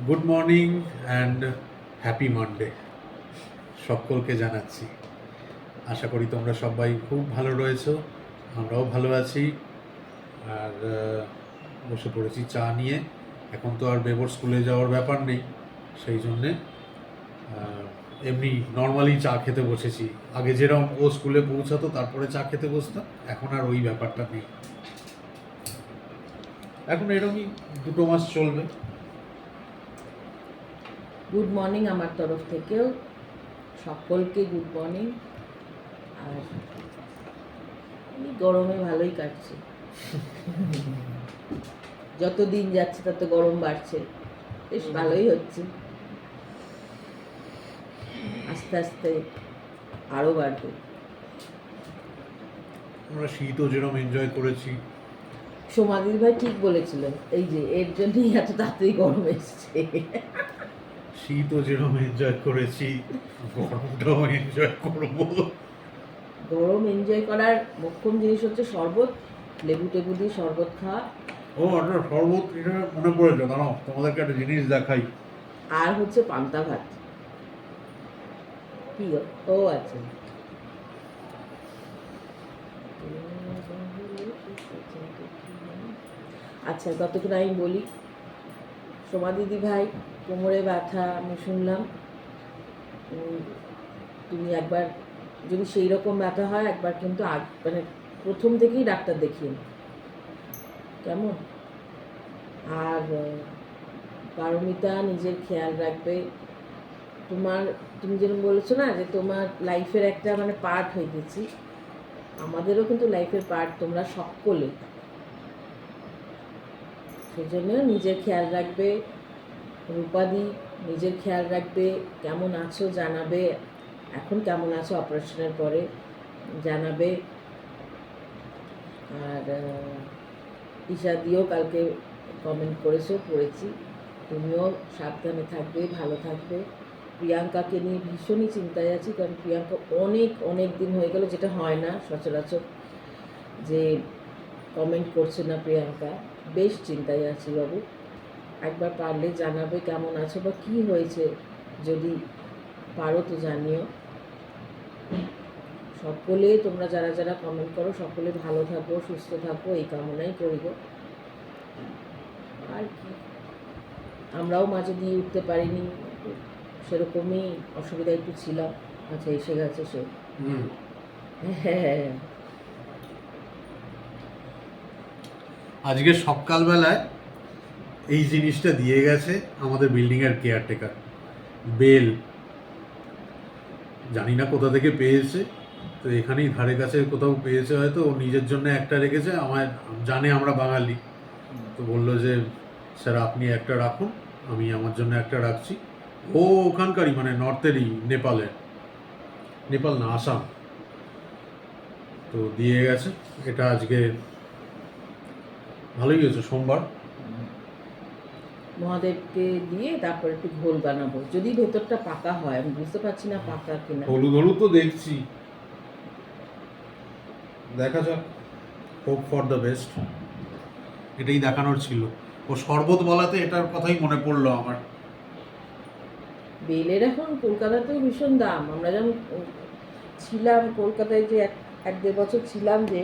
Good morning and happy Monday সকলকে জানাচ্ছি। আশা করি তোমরা সবাই খুব ভালো রয়েছো, আমরাও ভালো আছি। আর বসে পড়েছি চা নিয়ে। এখন তো আর বেবর স্কুলে যাওয়ার ব্যাপার নেই, সেই জন্যে এমনি নর্মালি চা খেতে বসেছি। আগে যেরকম ও স্কুলে পৌঁছাতো তারপরে চা খেতে বসতাম, এখন আর ওই ব্যাপারটা নেই। এখন এরকমই 2 মাস চলবে। গুড মর্নিং আমার তরফ থেকেও সকলকে গুড মর্নিং। আর এই গরমে ভালোই কাটছে। যত দিন যাচ্ছে তত গরম বাড়ছে, বেশ ভালোই হচ্ছে। আস্তে আস্তে আরও বাড়বে। আমরা শীতও যেরকম এনজয় করেছি, সোমাদির ভাই ঠিক বলেছিলেন, এই যে এর জন্যই এত তাড়াতাড়ি গরম এসছে। শীতও যেরকম এনজয় করেছি, গরমটাও এনজয় করবো। গরম এনজয় করার মোক্ষম জিনিস হচ্ছে শরবত, লেবু টেবু দিয়ে শরবত খাওয়া। ও একটা শরবত, এটা মনে পড়েছে, দাঁড়াও তোমাদেরকে একটা জিনিস দেখাই। আর হচ্ছে পান্তা ভাত। কি গো? ও আচ্ছা, আচ্ছা ততক্ষণ আমি বলি। সোমা দিদি ভাই কোমরে ব্যথা আমি শুনলাম। তুমি একবার যদি সেই রকম ব্যথা হয় একবার কিন্তু মানে প্রথম থেকেই ডাক্তার দেখিয়ে নাও, কেমন? আর পারমিতা নিজের খেয়াল রাখবে। তুমি যেরকম বলেছো না যে তোমার লাইফের একটা মানে পার্ট হয়ে গেছি, আমাদেরও কিন্তু লাইফের পার্ট তোমরা সকলে। সেই জন্য নিজের খেয়াল রাখবে। রূপাদি নিজের খেয়াল রাখবে। কেমন আছো জানাবে, এখন কেমন আছো অপারেশনের পরে জানাবে। আর ঈশাদিও কালকে কমেন্ট করেছো, পড়েছি। তুমিও সাবধানে থাকবে, ভালো থাকবে। প্রিয়াঙ্কাকে নিয়ে ভীষণই চিন্তায় আছি, কারণ প্রিয়াঙ্কা অনেক দিন হয়ে গেল, যেটা হয় না সচরাচর, যে কমেন্ট করছে না প্রিয়াঙ্কা। বেশ চিন্তায় আছি বাবু। একবার পারলে জানাবে কেমন আছো বা কী হয়েছে, যদি পারো তো জানিও। সকলে তোমরা যারা যারা কমেন্ট করো সকলে ভালো থাকো, সুস্থ থাকো, এই কামনাই করিব। আর কি, আমরাও মাঝে দিয়ে উঠতে পারিনি, সেরকমই অসুবিধা একটু ছিলাম। আচ্ছা এসে গেছে সে। হ্যাঁ, আজকে সকালবেলায় এই জিনিসটা দিয়ে গেছে আমাদের বিল্ডিংয়ের কেয়ারটেকার, বেল। জানি না কোথা থেকে পেয়েছে, তো এখানেই ধারে কাছে কোথাও পেয়েছে হয়তো। ও নিজের জন্য একটা রেখেছে, আমায় জানে আমরা বাঙালি, তো বললো যে স্যার আপনি একটা রাখুন, আমি আমার জন্য একটা রাখছি। ও ওখানকারই, মানে নর্থেরই, নেপাল না, আসাম। তো দিয়ে গেছে এটা আজকে। ভালোই হয়েছে, সোমবার। মহাদেবকে দিয়ে তারপর একটু ঘোল বানাবো, যদি ভেতরটা পাকা হয়। আমি বুঝতে পারছি না পাকা কিনা। হলুদ হলুদ তো দেখছি, দেখা যাক। হোপ ফর দ্য বেস্ট, এটাই দেখানোর ছিল। ও শরবত বলাতে এটার কথাই মনে পড়লো আমার। বেলের এখন কলকাতাতেও ভীষণ দাম। আমরা যখন ছিলাম কলকাতায়, যে এক দেড় বছর ছিলাম, যে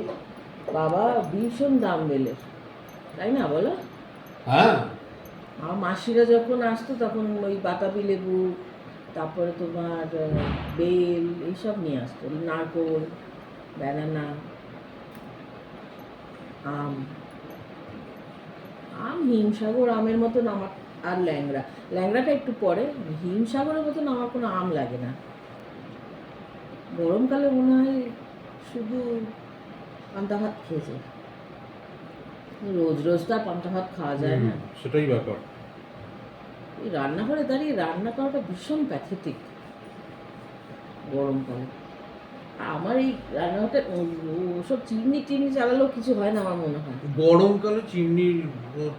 বাবা ভীষণ দাম বেলের, তাই না বলো? হ্যাঁ, আমার মাসিরা যখন আসতো তখন ওই বাতাবি লেবু, তারপরে তোমার বেল, এইসব নিয়ে আসতো। নারকোল, ব্যানানা, আম। হিমসাগর আমের মতন আমার, আর ল্যাংড়াটা একটু পরে। হিমসাগরের মতন আমার কোনো আম লাগে না। গরমকালে মনে হয় শুধু পান্তা ভাত খেয়েছে, রোজ রোজ তো আর পান্তা ভাত খাওয়া যায় না। সেটাই ব্যাপার। এই রান্নাঘরে দাঁড়িয়ে রান্না করাটা ভীষণ প্যাথেটিক গরমকালে। আমার এই রান্নাঘরটা ওসব চিমনি চালালেও কিছু হয় না আমার মনে হয়। গরমকালে চিমনি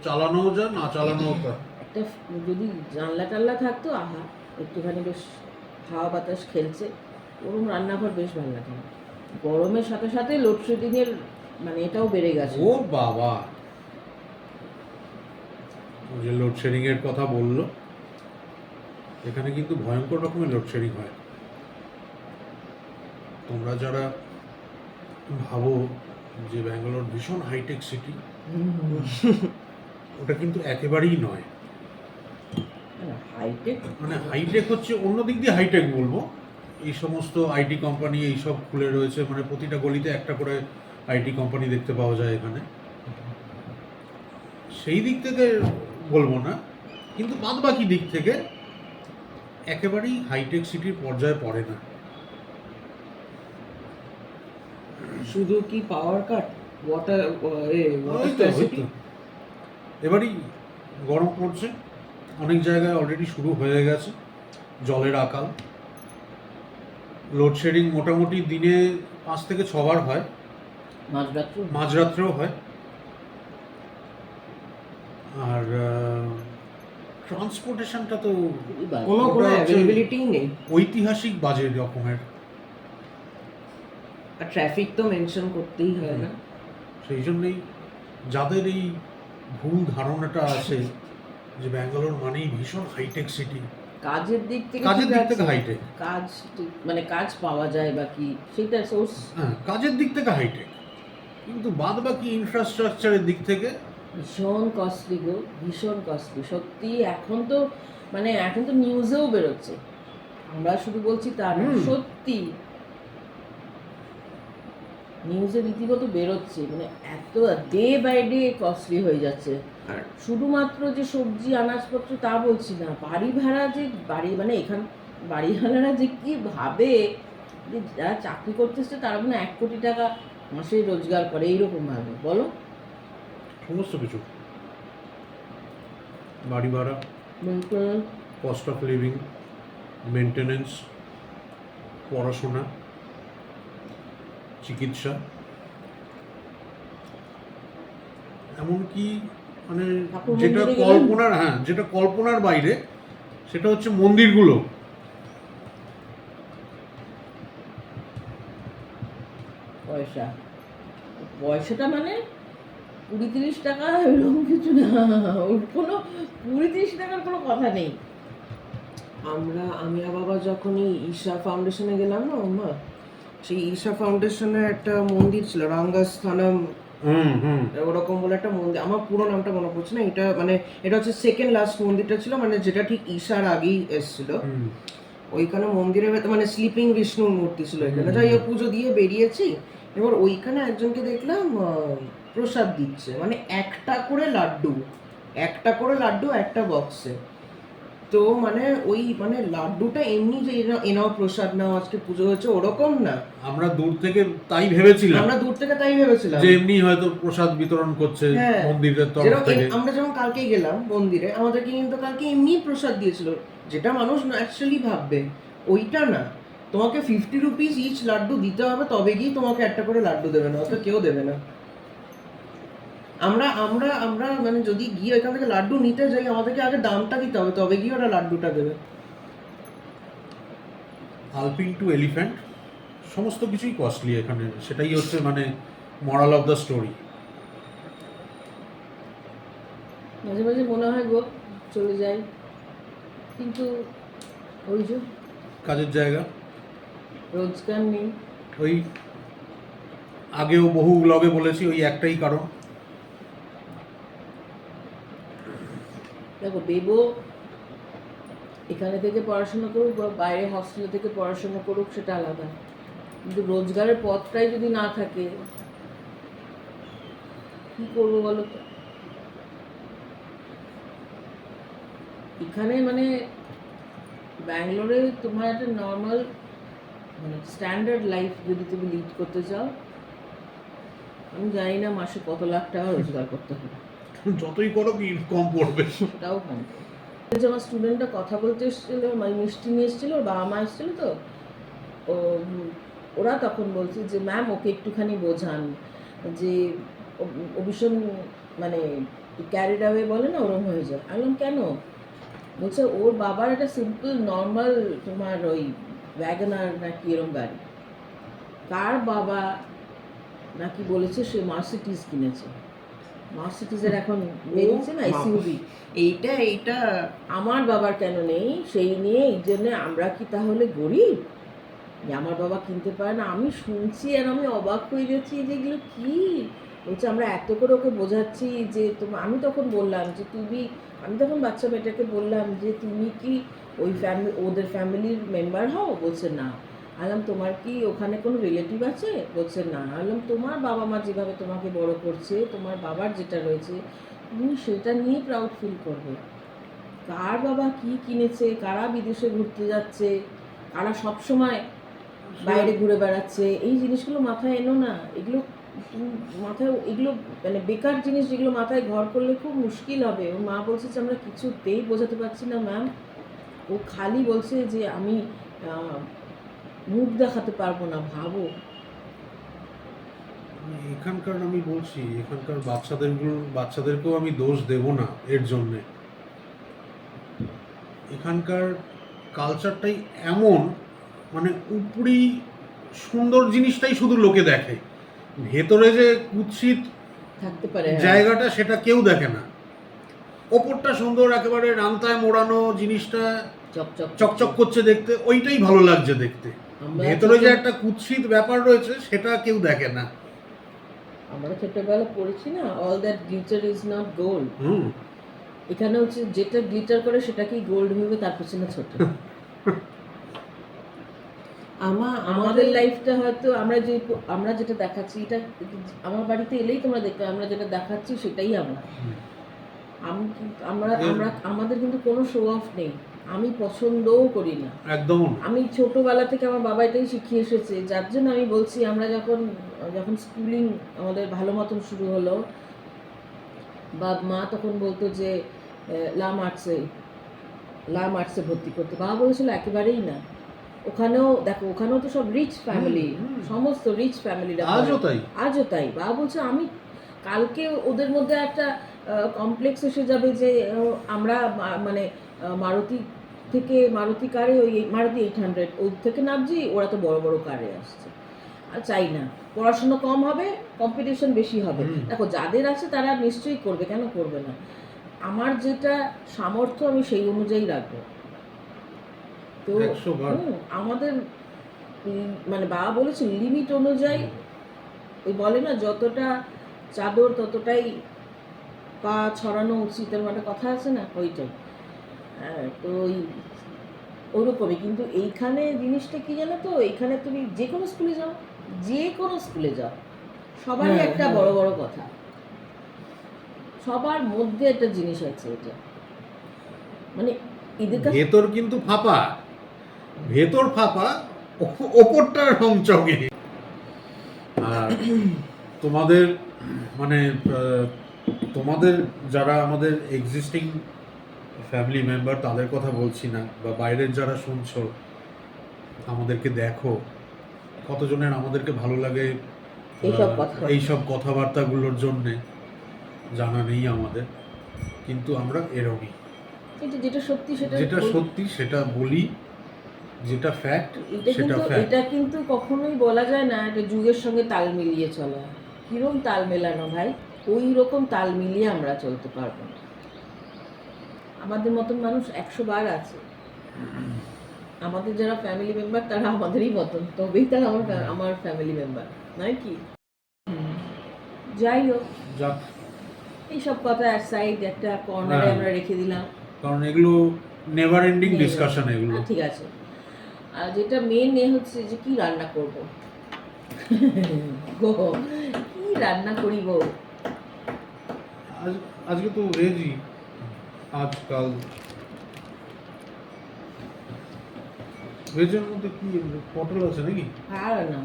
চালানোও যায়, না চালানোও যায়। একটা যদি জানলা টাল্লা থাকতো, আহা, একটুখানি বেশ হাওয়া বাতাস খেলছে, ওরকম রান্নাঘর বেশ ভালো লাগে। গরমের সাথে সাথে লোডশেডিংয়ের মানে এটাও বেড়ে গেছে। ও বাবা, যে লোডশেডিং এর কথা বললো, এখানে কিন্তু ভয়ঙ্কর রকমের লোডশেডিং হয়। তোমরা যারা ভাবো যে ব্যাঙ্গালোর ভীষণ হাইটেক সিটি, ওটা কিন্তু একেবারেই নয়। হাইটেক মানে হাইটেক হচ্ছে অন্য দিক দিয়ে হাইটেক বলবো, এই সমস্ত আইটি কোম্পানি এইসব খুলে রয়েছে, মানে প্রতিটা গলিতে একটা করে আইটি কোম্পানি দেখতে পাওয়া যায় এখানে, সেই দিক থেকে বলবো না, কিন্তু বাদ বাকি দিক থেকে একেবারেই হাইটেক সিটির পর্যায়ে পড়ে না। শুধু কি পাওয়ার কাট, ওয়াটার হয়তো এবারই গরম পড়ছে, অনেক জায়গায় অলরেডি শুরু হয়ে গেছে জলের আকাল। লোডশেডিং মোটামুটি দিনে 5 থেকে 6 বার হয়, মাঝরাত্রেও হয়। আর ট্রান্সপোর্টেশনটা তো কোনো ওটা হচ্ছে অ্যাভেলেবিলিটি নেই। ঐতিহাসিক বাজে রকমের। আর ট্রাফিক তো মেনশন করতেই হয় না। সেই জন্যই যাদের এই ভুল ধারণাটা আছে যে ব্যাঙ্গালোর মানেই ভীষণ হাইটেক সিটি, কাজের দিক থেকে কাজের ঠিক দিক আছে। থেকে হাইটেক, কাজ মানে কাজ পাওয়া যায় বা কি সেটা সোর্স হ্যাঁ কাজের দিক থেকে হাইটেক, কিন্তু বাদ বাকি ইনফ্রাস্ট্রাকচারের দিক থেকে ভীষণ কস্টলি গো, ভীষণ কস্টলি সত্যি। এখন তো মানে এখন তো নিউজেও বেরোচ্ছে, আমরা শুধু বলছি তা না, সত্যি নিউজে রীতিমতো বেরোচ্ছে, মানে এত ডে বাই ডে কস্টলি হয়ে যাচ্ছে। আর শুধুমাত্র যে সবজি আনাজপত্র তা বলছি না, বাড়ি ভাড়া যে মানে এখান বাড়ি ভাড়ারা যে কি ভাবে যে যারা চাকরি করতেছে তারা মানে 1 কোটি টাকা মাসে রোজগার করে এইরকম ভাবে, বলো। সমস্ত কিছু, বাড়ি ভাড়া, কস্ট অফ লিভিং, মেনটেনেন্স, পড়াশোনা, চিকিৎসা, এমনকি মানে ঠাকুর যেটা মন্দিরে গেলেন? কল্পনার, হ্যাঁ যেটা কল্পনার বাইরে, সেটা হচ্ছে মন্দিরগুলো। পয়সা, পয়সাটা মানে 20-30 টাকা এরকম কিছু না, ওর কোনো 20-30 টাকার কোনো কথা নেই। আমি আর বাবা যখনই ঈশা ফাউন্ডেশনে গেলাম না মা, সেই ঈশা ফাউন্ডেশনে একটা মন্দির ছিল, রাঙ্গাস্থানম ওরকম বলে একটা মন্দির, আমার পুরো নামটা মনে পড়ছে না। এটা মানে এটা হচ্ছে সেকেন্ড লাস্ট মন্দিরটা ছিল, মানে যেটা ঠিক ঈশার আগেই এসেছিল। ওইখানে মন্দিরে মানে স্লিপিং বিষ্ণুর মূর্তি ছিল এখানে। যাই হোক, পুজো দিয়ে বেরিয়েছি, এবার ওইখানে একজনকে দেখলাম প্রসাদ দিচ্ছে, মানে একটা করে লাড্ডু একটা বক্সে। তো মানে ওই মানে লাড্ডুটা এমনি যে এনাও প্রসাদ নাও আজকে পুজো হচ্ছে ওরকম না, আমরা দূর থেকে তাই ভেবেছিলাম যে এমনি হয়তো প্রসাদ বিতরণ করছে মন্দিরের তরফ থেকে। আমরা যেমন কালকেই গেলাম মন্দিরে, আমাদেরকে কিন্তু কালকে এমনি প্রসাদ দিয়েছিল, যেটা মানুষ ন্যাচারালি ভাববে, ওইটা না। তোমাকে 50 রুপিস ইচ লাড্ডু দিতে হবে, তবে গিয়ে তোমাকে একটা করে লাড্ডু দেবে, না তো কেউ দেবে না। আমরা আমরা আমরা মানে যদি গিয়ে ওইখান থেকে লাড্ডু নিতে যাই, আমাদেরকে আগে দামটা দিতে হবে, তবে গিয়ে ওরা লাড্ডুটা দেবে। আলপিন টু এলিফ্যান্ট সমস্ত কিছুই কস্টলি এখানে, সেটাই হচ্ছে মানে মরাল অফ দ্য স্টোরি। মাঝে মাঝে মনে হয় গো চলে যাই, কিন্তু ওই যে কাজের জায়গা, রোজগার নেই। ওই আগেও বহু ব্লগে বলেছি, ওই একটাই কারণ। দেখো দেবো এখানে থেকে পড়াশোনা করুক বা বাইরে হস্টেলে থেকে পড়াশোনা করুক সেটা আলাদা, কিন্তু রোজগারের পথটাই যদি না থাকে কি করবো বলো তো। এখানে মানে ব্যাঙ্গালোরে তোমার একটা নর্মাল মানে স্ট্যান্ডার্ড লাইফ যদি তুমি লিড করতে চাও, আমি জানি না মাসে কত লাখ টাকা রোজগার করতে হবে। যতই করো কি কম পড়বে, সেটাও কম। যে আমার স্টুডেন্টটা কথা বলতে এসেছিলো, মানে মিষ্টি নিয়ে এসেছিলো, ওর বাবা মা এসেছিলো, তো ওরা তখন বলছে যে ম্যাম ওকে একটুখানি বোঝান যে ও ভীষণ মানে ক্যারিড অ্যাওয়ে বলে না, ওরম হয়ে যায়। আমি বললাম কেন? বলছে ওর বাবার একটা সিম্পল নর্মাল তোমার ওই ওয়াগনার নাকি এরম গাড়ি, কার বাবা নাকি বলেছে সে মার্সিডিজ কিনেছে। মার্সিডিজের এখন বেরিয়েছে না এসইউভি, এইটা আমার বাবার কেন নেই সেই নিয়ে, এই জন্য আমরা কি তাহলে গরিব যে আমার বাবা কিনতে পারে না? আমি শুনছি আর আমি অবাক হয়ে যাচ্ছি যে এগুলো কি বলছে। আমরা এত করে ওকে বোঝাচ্ছি যে আমি তখন বললাম যে আমি তখন বাচ্চা মেয়েটাকে বললাম যে তুমি কি ওই ওদের ফ্যামিলির মেম্বার হও? বলছে না। আলাম তোমার কি ওখানে কোনো রিলেটিভ আছে? বলছে না। আলাম তোমার বাবা মা যেভাবে তোমাকে বড় করছে, তোমার বাবার যেটা রয়েছে তুমি সেটা নিয়ে প্রাউড ফিল করবে। কার বাবা কি কিনেছে, কারা বিদেশে ঘুরতে যাচ্ছে, কারা সবসময় বাইরে ঘুরে বেড়াচ্ছে, এই জিনিসগুলো মাথায় এনো না। এগুলো মাথায়, এগুলো মানে বেকার জিনিস যেগুলো মাথায় ঘর করলে খুব মুশকিল হবে। ওর মা বলছে যে আমরা কিছুতেই বোঝাতে পারছি না ম্যাম। ও খালি বলছে যে আমি মুখ দেখাতে পারবো না। ভাবো। এখানকার আমি বলছি, এখানকার বাচ্চাদেরকেও আমি দোষ দেব না এর জন্যে। এখানকার কালচারটাই এমন, মানে উপরি সুন্দর জিনিসটাই শুধু লোকে দেখে, ভেতরে যে কুৎসিত থাকতে পারে জায়গাটা সেটা কেউ দেখে না। ওপরটা সুন্দর একেবারে রান্তায় মোড়ানো জিনিসটা চকচক চকচক করছে দেখতে, ওইটাই ভালো লাগছে দেখতে। ভেতরে যে একটা কুৎসিত ব্যাপার রয়েছে সেটা কেউ দেখে না। আমরা ছোটবেলা পড়েছি না, all that glitter is not gold. এখানে হচ্ছে যেটা গ্লিটার করে সেটাকেই গোল্ড ভেবে তার পেছনে ছোট। আমাদের লাইফটা হয়তো আমরা যেটা দেখাচ্ছি, এটা আমার বাড়িতে এলেই তোমরা দেখবে আমরা যেটা দেখাচ্ছি সেটাই আমাদের কিন্তু কোনো শো অফ নেই। আমি পছন্দও করি না একদম। আমি ছোটবেলা থেকে আমার বাবা এটাই শিখিয়ে এসেছে, যার জন্য আমি বলছি আমরা যখন স্কুলিং আমাদের ভালো মতন শুরু হলো, বা মা তখন বলতো যে লা মার্টসে ভর্তি করতে, বাবা বলেছিল একেবারেই না। ওখানেও তো সব রিচ ফ্যামিলি, সমস্ত রিচ ফ্যামিলিরা আজও তাই। বাবা বলছে আমি কালকে ওদের মধ্যে একটা কমপ্লেক্স এসে যাবে যে আমরা মানে মারুতি কারে, ওই মারুতি 800 ওর থেকে নামছি, ওরা তো বড় বড় কারে আসছে। আর চাই না, পড়াশোনা কম হবে, কম্পিটিশন বেশি হবে। দেখো যাদের আছে তারা নিশ্চয়ই করবে, কেন করবে না? আমার যেটা সামর্থ্য আমি সেই অনুযায়ী রাখবো। তো আমাদের মানে বাবা বলেছে লিমিট অনুযায়ী, ওই বলে না যতটা চাদর ততটাই পা ছড়ানো উচিত, এরকম একটা কথা আছে না, ওইটাই। তো ওরকমই। কিন্তু এইখানে জিনিসটা কি জানো তো, এইখানে তুমি যে কোনো স্কুলে যাও সবারই একটা বড় বড় কথা, সবার মধ্যে একটা জিনিস আছে। এটা মানে এদের কাছে ভেতর কিন্তু ফাঁপা, ওপরটা রংচঙে। আর তোমাদের মানে তোমাদের যারা আমাদের এক্সিস্টিং ফ্যামিলি মেম্বার তাদের কথা বলছি না, বা বাইরের যারা শুনছো আমাদেরকে দেখো, কতজনের আমাদেরকে ভালো লাগে এইসব কথাবার্তাগুলোর জন্যে জানা নেই আমাদের, কিন্তু আমরা এরকমই। কিন্তু যেটা সত্যি সেটা বলি, যেটা ফ্যাক্ট সেটা ফ্যাক্ট। এটা কিন্তু কখনোই বলা যায় না এটা যুগের সঙ্গে তাল মিলিয়ে চলা। কিরকম তাল মেলানো ভাই? ওই রকম তাল মিলিয়ে আমরা চলতে পারবো না। আমাদের মতন মানুষ 100 বার আছে। আমাদের যারা ফ্যামিলি মেম্বার তারা আমাদেরই মতন, তবেই তারা আমার ফ্যামিলি মেম্বার, নয় কি? যাই হোক, এইসব কথা এক সাইড একটা কর্নারে আমরা রেখে দিলাম, কারণ এগুলো নেভার এন্ডিং ডিসকাশন এগুলো। ঠিক আছে। আর যেটা মেন হচ্ছে যে কি রান্না করব, কি রান্না করিব। আজকে তো ভেজই, আজকাল ভেজের মধ্যে কি পটল আছে নাকি? আর না,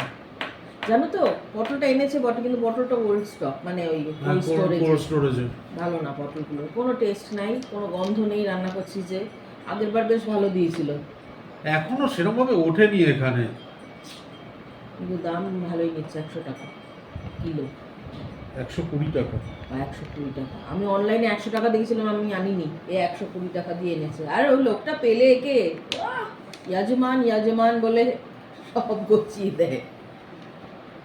জানো তো পটলটা এনেছে বটে, কিন্তু পটলটা ওল্ড স্টক, মানে ওই কোল্ড স্টোরেজে। ভালো না পটলগুলো, কোনো টেস্ট নাই, কোনো গন্ধ নেই। রান্না করছি যে আগের বার বেশ ভালো দিয়েছিল, এখনো সেরকম ভাবে ওঠেনি এখানে, কিন্তু দাম ভালোই নিচ্ছে। 100 টাকা কিলো। 120 টাকা। 120 টাকা। আমি অনলাইনে 100 টাকা দিয়েছিলাম, আমি আনিনি, 120 টাকা দিয়ে এনেছে। আর ওই লোকটা পেলে একে ইয়াজমান বলে সব গচিয়ে দেয়।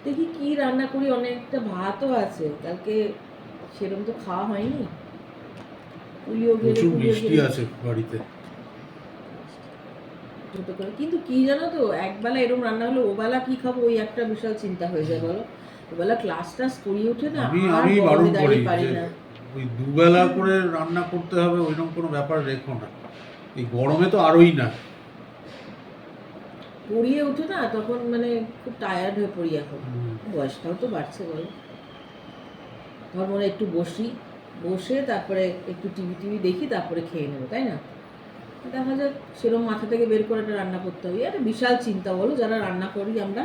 দেখি কি রান্না করি, অনেকটা ভাতও আছে, কালকে সেরকম তো খাওয়া হয়নি। পুলিও গেলে প্রচুর পুলিও মিষ্টি গেলে আছে বাড়িতে। ছোট করে, কিন্তু কি জানো তো, একবেলা এরকম রান্না হলো, ওবেলা কি খাবো ওই একটা বিশাল চিন্তা হয়ে যায় বলো। ওবেলা ক্লাস টাস করিয়ে ওঠে না, আমি আর আমি বারণ গরমে করি দাঁড়িয়ে পারি যে না। ওই দুবেলা করে রান্না করতে হবে ওইরকম কোনো ব্যাপার রেখো না, এই গরমে তো আরোই না। পড়িয়ে ওঠে না তখন, মানে খুব টায়ার্ড হয়ে পড়ি এখন। বয়সটাও তো বাড়ছে বলো। ধর মনে হয় একটু বসে তারপরে একটু টিভি দেখি, তারপরে খেয়ে নেবো, তাই না? দেখা যাক সেরকম মাথা থেকে বের করে একটা রান্না করতে হবে। একটা বিশাল চিন্তা বলো, যারা রান্না করি আমরা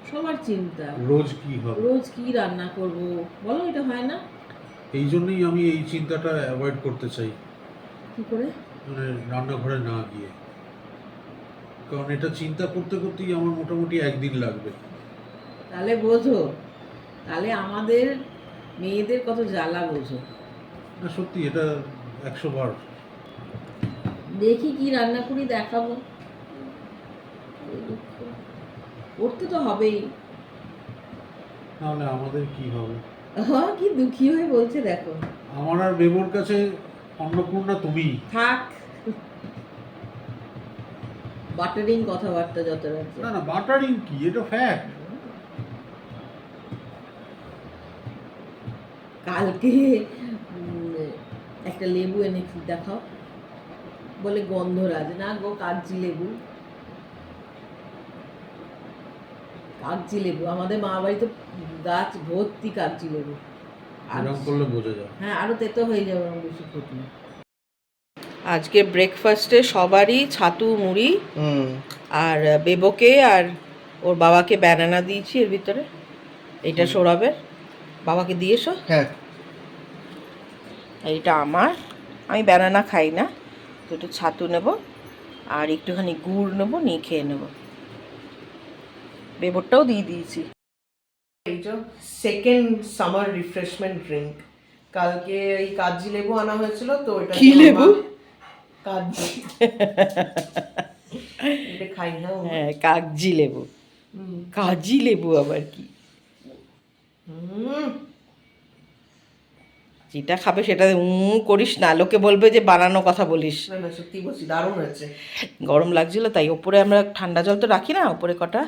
সবার চিন্তা, রোজ কি হবে, রোজ কি রান্না করব বলো, এটা হয় না? এই জন্যই আমি এই চিন্তাটা অ্যাভয়েড করতে চাই, কি করে? মানে রান্নাঘরে না গিয়ে। কারণ এটা চিন্তা করতে করতেই আমার মোটামুটি একদিন লাগবে। তাহলে বোঝো, তাহলে আমাদের মেয়েদের কত জ্বালা বোঝো। না সত্যি এটা 100 বার। দেখি কি রান্না করি, দেখাবো। করতে তো হবেই। নাহলে আমাদের কি হবে? হ্যাঁ, কি দুঃখী হয়ে বলছে দেখো। আমার আর বেবোর কাছে অন্নপূর্ণা তুমি। থাক বাটারিং কথাবার্তা যত রাখছে। না না, বাটারিং কি, এটা ফ্যাক্ট। কালকে একটা লেবু এনেছি, দেখাও, বলে গন্ধরাজ, না গো কাগজি লেবু। কাগজি লেবু, আমাদের মা বাড়িতে গাছ ভর্তি কাগজি লেবু। এরকম করলে বোঝা যায়। হ্যাঁ, আরো তেতো হয়ে যাবে আমার বেশি ফুটলে। আজকে ব্রেকফাস্টে সবারই ছাতু মুড়ি, আর বেবোকে আর ওর বাবাকে ব্যানানা দিয়েছি এর ভিতরে। এটা সৌরভের, বাবাকে দিয়েছো? হ্যাঁ। এইটা আমার, আমি ব্যানানা খাই না, তো একটু ছাতু নেব আর একটুখানি গুড় নেব, নিয়ে খেয়ে নেব। বেবোরটাও দিয়ে দিয়েছি। এই যে সেকেন্ড সামার রিফ্রেশমেন্ট ড্রিঙ্ক, কালকে এই কাগজি লেবু আনা হয়েছিল, তো এটা কি লেবু? কাগজি। এটা খাই না। হ্যাঁ, কাগজি লেবু। কাজি লেবু আবার কি? যেটা খাবে সেটা করিস না, লোকে বলবে যে বানানো কথা বলিস। না না, সত্যি বলছি, দারুণ হয়েছে। গরম লাগছিল তাই ওপরে আমরা ঠান্ডা জল তো রাখি না, ওপরে কটা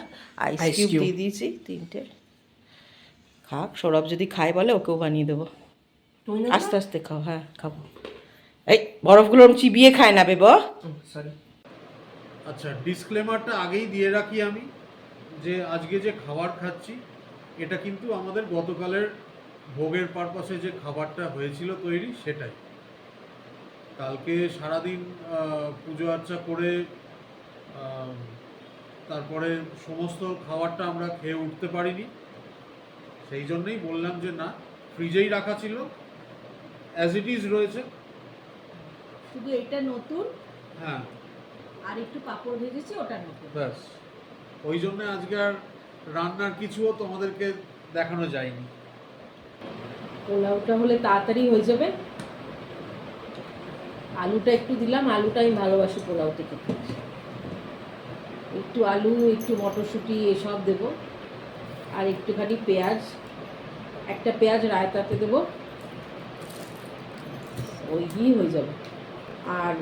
আইস Ice কিউব cube দিয়ে দিয়েছি 3টে। খাক, সৌরভ যদি খায় বলে ওকেও বানিয়ে দেবো। তুমি না? আস্তে আস্তে খাও। হ্যাঁ খাবো। এই বরফগুলো চিবিয়ে খায় না বেব। সরি। আচ্ছা, ডিসক্লেমারটা আগেই দিয়ে রাখি আমি, যে আজকে যে খাবার খাচ্ছি এটা কিন্তু আমাদের গতকালের ভোগের পারপাসে যে খাবারটা হয়েছিল তৈরি সেটাই। কালকে সারাদিন পুজো আর্চা করে তারপরে সমস্ত খাবারটা আমরা খেয়ে উঠতে পারিনি, সেই জন্যই বললাম যে না, ফ্রিজেই রাখা ছিল, অ্যাজ ইট ইজ রয়েছে। শুধু এটা নতুন, হ্যাঁ, আর একটু পাঁপড় ভেজেছি, ওটা নতুন। ব্যাস, ওই জন্য আজকে আর রান্নার কিছুও তোমাদেরকে দেখানো যায়নি। পোলাওটা হলে তাড়াতাড়ি হয়ে যাবে। আলুটা একটু দিলাম, আলুটা আমি ভালোবাসি পোলাওতে খেতে। একটু আলু, একটু মটরশুঁটি এসব দেবো, আর একটুখানি পেঁয়াজ, একটা পেঁয়াজ রায়তাতে দেবো, ওই ঘি হয়ে যাবে। আর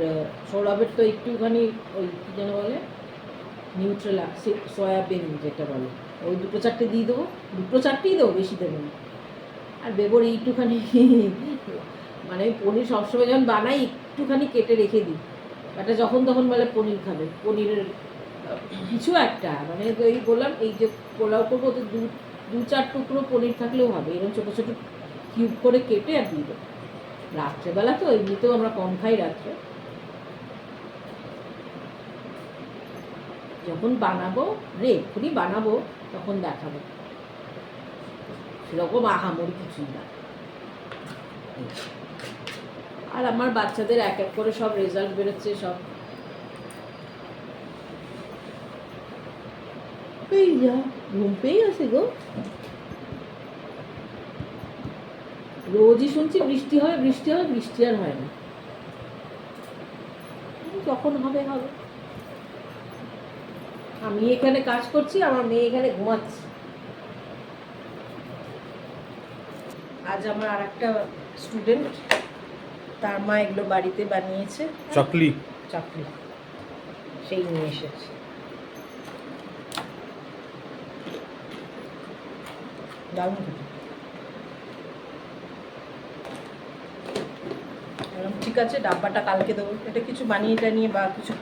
সৌরভের তো একটুখানি ওই কী যেন বলে, নিউট্রেলা সয়াবিন যেটা বলে, ওই 2-4টে দিয়ে দেবো, 2-4টেই দেবো, বেশি দেবো না। আর বেবর একটুখানি মানে পনির সবসময় যখন বানাই একটুখানি কেটে রেখে দিই, এটা যখন তখন বলে পনির খাবে, পনিরের কিছু একটা, মানে এই বললাম এই যে পোলাও করবো, তো 2-4 টুকরো পনির থাকলেও হবে, এরকম ছোটো ছোটো কিউব করে কেটে আর দিয়ে দেবো। রাত্রেবেলা তো এমনিতেও আমরা কম খাই রাত্রে, যখন বানাবো এক্ষুনি বানাবো তখন দেখাবো, সেরকম আহামরি কিছুই না। আর আমার বাচ্চাদের এক এক করে সব রেজাল্ট বেরোচ্ছে, সব এই যা ঘুম পেয়ে গেছে গো। রোজই শুনছি বৃষ্টি হবে বৃষ্টি হবে, বৃষ্টি আর হয় না। যখন হবে হবে। আমি এখানে কাজ করছি, আমার মেয়ে এখানে ঘুমাচ্ছে। আজ আমার আর একটা স্টুডেন্ট, তার মা এগুলো বাড়িতে বানিয়েছে চকলি। চাকরি, সেই নিয়ে এসেছে। দারুণ খেতে। বললাম, ঠিক আছে, ডাব্বাটা কালকে দেবো, এটা কিছু বানিয়ে টানিয়ে বা কিছু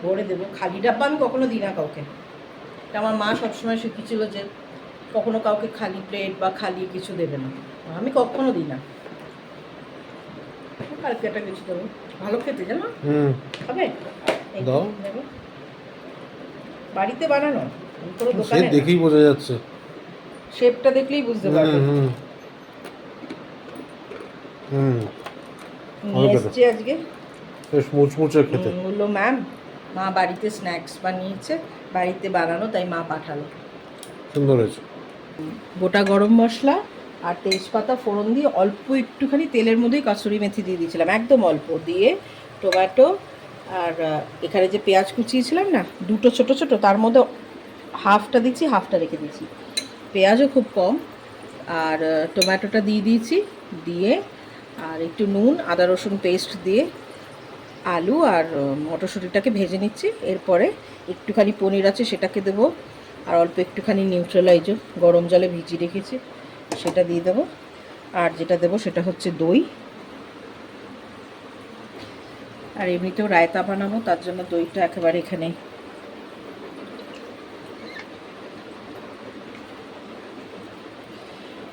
ভরে দেবো। খালি ডাব্বা আমি কখনো দিই না কাউকে। এটা আমার মা সবসময় শিখিয়েছিল যে কখনো কাউকে খালি প্লেট বা খালি কিছু দেবে না, আমি কখনো দিই না। কালকে একটা কিছু দেবো, ভালো খেতে জানো। খাবে? এই দাও। দেখো, বাড়িতে বানানো, কোনো সে দোকানে না। দেখেই বোঝা যাচ্ছে। শেপটা দেখলেই বুঝতে পারবে। নিয়ে ভালো এসছি আজকে। বেশ মুচমুচে খেতে। বললো ম্যাম, মা বাড়িতে স্ন্যাক্স বানিয়েছে, বাড়িতে বানানো, তাই মা পাঠালো। সুন্দর হয়েছে। গোটা গরম মশলা আর তেজপাতা ফোড়ন দিয়ে অল্প একটুখানি তেলের মধ্যেই কাসুরি মেথি দিয়ে দিয়েছিলাম, একদম অল্প দিয়ে। টমেটো আর এখানে যে পেঁয়াজ কুচিয়েছিলাম না, দুটো ছোট ছোট, তার মধ্যে হাফটা দিচ্ছি, হাফটা রেখে দিয়েছি। পেঁয়াজও খুব কম, আর টমেটোটা দিয়ে দিয়েছি, দিয়ে আর একটু নুন আদা রসুন পেস্ট দিয়ে আলু আর মটরশুঁটিটাকে ভেজে নিচ্ছি। এরপরে একটুখানি পনির আছে, সেটাকে দেবো, আর অল্প একটুখানি নিউট্রালাইজার গরম জলে ভিজিয়ে রেখেছি, সেটা দিয়ে দেবো। আর যেটা দেবো সেটা হচ্ছে দই। আর এমনিতেও রায়তা বানাবো, তার জন্য দইটা একেবারে এখানে।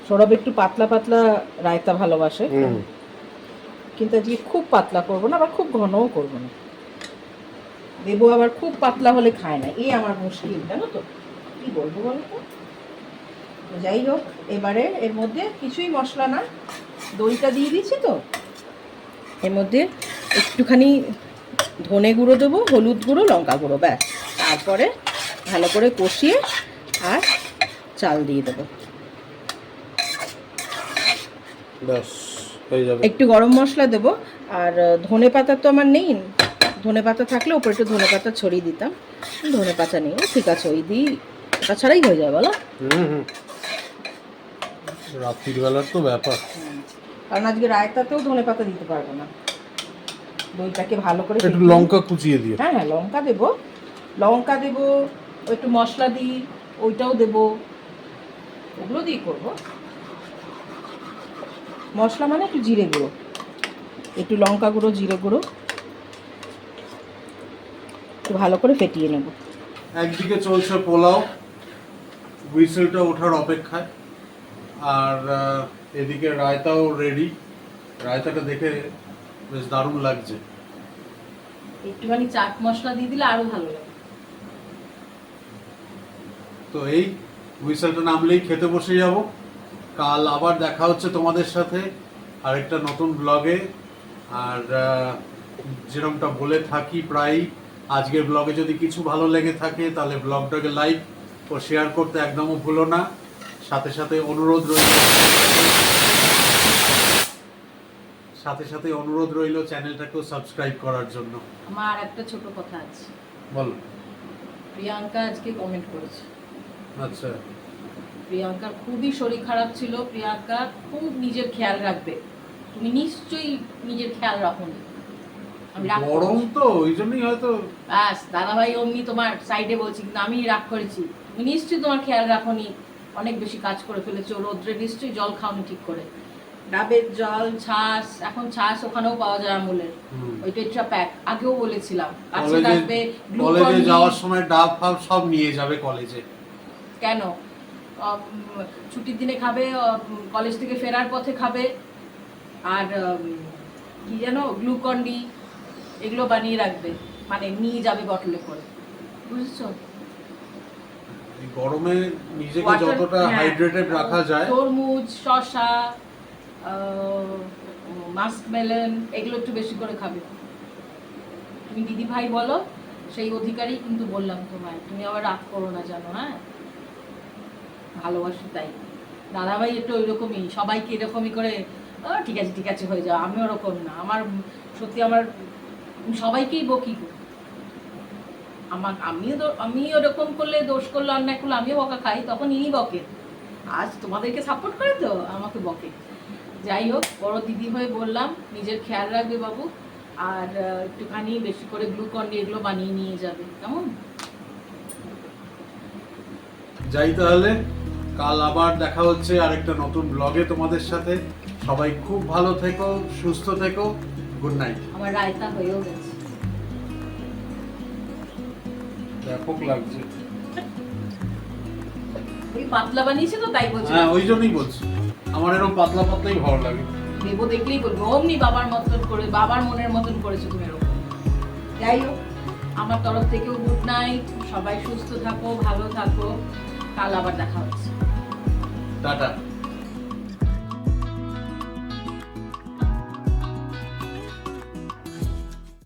সৌরভ একটু পাতলা পাতলা রায়তা ভালোবাসে, কিন্তু আজকে খুব পাতলা করবো না, আবার খুব ঘনও করবো না। দেবো আবার খুব পাতলা হলে খায় না, এই আমার মুশকিল, জানো তো, কি বলবো বলো তো। যাই হোক, এবারে এর মধ্যে কিছুই মশলা না, দইটা দিয়ে দিচ্ছি তো, এর মধ্যে একটুখানি ধনে গুঁড়ো দেবো, হলুদ গুঁড়ো, লঙ্কা গুঁড়ো, ব্যাস। তারপরে ভালো করে কষিয়ে আর চাল দিয়ে দেবো। ব্যাস হয়ে যাবে। একটু গরম মশলা দেবো, আর ধনে পাতা তো আমার নেই, ধনে পাতা থাকলে ওপরে একটু ধনে পাতা ছড়িয়ে দিতাম, ধনে পাতা নেই, ঠিক আছে, ওই দিই, ওটা ছাড়াই হয়ে যায় বলো। রাত্রির বেলার তো ব্যাপার। কারণ আজকে রায়তাতেও ধনে পাতা দিতে পারবো না। দইটাকে ভালো করে একটু লঙ্কা কুচিয়ে দিও। হ্যাঁ হ্যাঁ, লঙ্কা দেবো, লঙ্কা দেবো, একটু মশলা দিই, ওইটাও দেবো, ওগুলো দিয়ে করবো। মশলা মানে একটু জিরে গুঁড়ো, একটু লঙ্কা গুঁড়ো, জিরে গুঁড়ো, একটু ভালো করে ফেটিয়ে নেব। একদিকে চলছে পোলাও, হুইসেলটা ওঠার অপেক্ষায়, আর এদিকে রায়তাও রেডি। রায়তাটা দেখে বেশ দারুণ লাগছে। একটুখানি চাট মশলা দিয়ে দিলে আরো ভালো লাগে। তো এই হুইসেলটা নামলেই খেতে বসে যাব। কাল আবার দেখা হচ্ছে তোমাদের সাথে আরেকটা নতুন ব্লগে। আর যেরকমটা বলে থাকি প্রায়ই, আজকের ব্লগে যদি কিছু ভালো লেগে থাকে তাহলে ব্লগটাকে লাইক ও শেয়ার করতে একদমও ভুলো না। সাথে সাথে অনুরোধ রইল চ্যানেলটাকেও সাবস্ক্রাইব করার জন্য। আমার আর একটা ছোট কথা আছে। বলো। প্রিয়াঙ্কা আজকে কমেন্ট করেছে। আচ্ছা। প্রিয়াঙ্কার খুবই শরীর খারাপ ছিল, প্রিয়াঙ্কা খুব নিজের খেয়াল রাখবে, তুমি নিশ্চয়ই নিজের খেয়াল রাখো। আমি রাগ গরম তো ওই জন্যই হয়তো। ব্যাস, দাদাভাই অমনি তোমার সাইডে বলছি, কিন্তু আমি রাগ করেছি। তুমি নিশ্চয়ই তোমার খেয়াল রাখোনি, অনেক বেশি কাজ করে ফেলেছো, রোদ্রে নিশ্চয়ই জল খাওনি ঠিক করে। ডাবের জল, ছাঁচ, এখন ছাঁচ ওখানেও পাওয়া যায় আমুলের, ওই টেট্রা প্যাক, আগেও বলেছিলাম। কাছে থাকবে, কলেজে যাওয়ার সময় ডাব ফাব সব নিয়ে যাবে কলেজে। কেন? ছুটির দিনে খাবে, কলেজ থেকে ফেরার পথে খাবে, আর কি যেন গ্লুকন ডি, এগুলো বানিয়ে রাখবে, মানে নিয়ে যাবে বটলে করে, বুঝেছো? এই গরমে নিজেকে যতটা হাইড্রেটেড রাখা যায়, তরমুজ, শসা, মাস্কমেলন, এগুলো একটু বেশি করে খাবে। তুমি দিদি ভাই বলো, সেই অধিকারী কিন্তু বললাম তোমায়, তুমি আবার রাগ করো না, জানো? হ্যাঁ, ভালোবাসি তাই। দাদাভাই একটু ওইরকমই, সবাইকে এরকমই করে ঠিক আছে ঠিক আছে হয়ে যাও। আমি ওরকম না, আমার সত্যি আমার সবাইকেই বকি। আমি ওরকম করলে, দোষ করলে, অন্যায় করলে আমিও বকা খাই, তখন ইনি বকে। আজ তোমাদেরকে সাপোর্ট করে তো আমাকে বকে। যাই হোক, বড় দিদি হয়ে বললাম নিজের খেয়াল রাখবে বাবু, আর একটুখানি বেশি করে গ্লুকন ডি এগুলো বানিয়ে নিয়ে যাবে, কেমন? যাই তাহলে, কাল আবার দেখা হচ্ছে আরেকটা নতুন ব্লগে তোমাদের সাথে। সবাই খুব ভালো থেকো, সুস্থ থেকো, গুড নাইট। আমার রায়তা হয়েও গেছে। ব্যাপক লাগছে। ওই পাতলা বানিয়েছে তো তাই বলছি। হ্যাঁ, ওই জন্যই বলছি, আমার এরকম পাতলা পাতলাই ভালো লাগে। দেবো দেখলেই বলবো অমনি বাবার মতন করে, বাবার মনের মতন করেছো তুমি এরকম। যাই হোক, আমার তরফ থেকেও গুড নাইট, সবাই সুস্থ থাকো, ভালো থাকো, কাল আবার দেখা হচ্ছে। টাটা।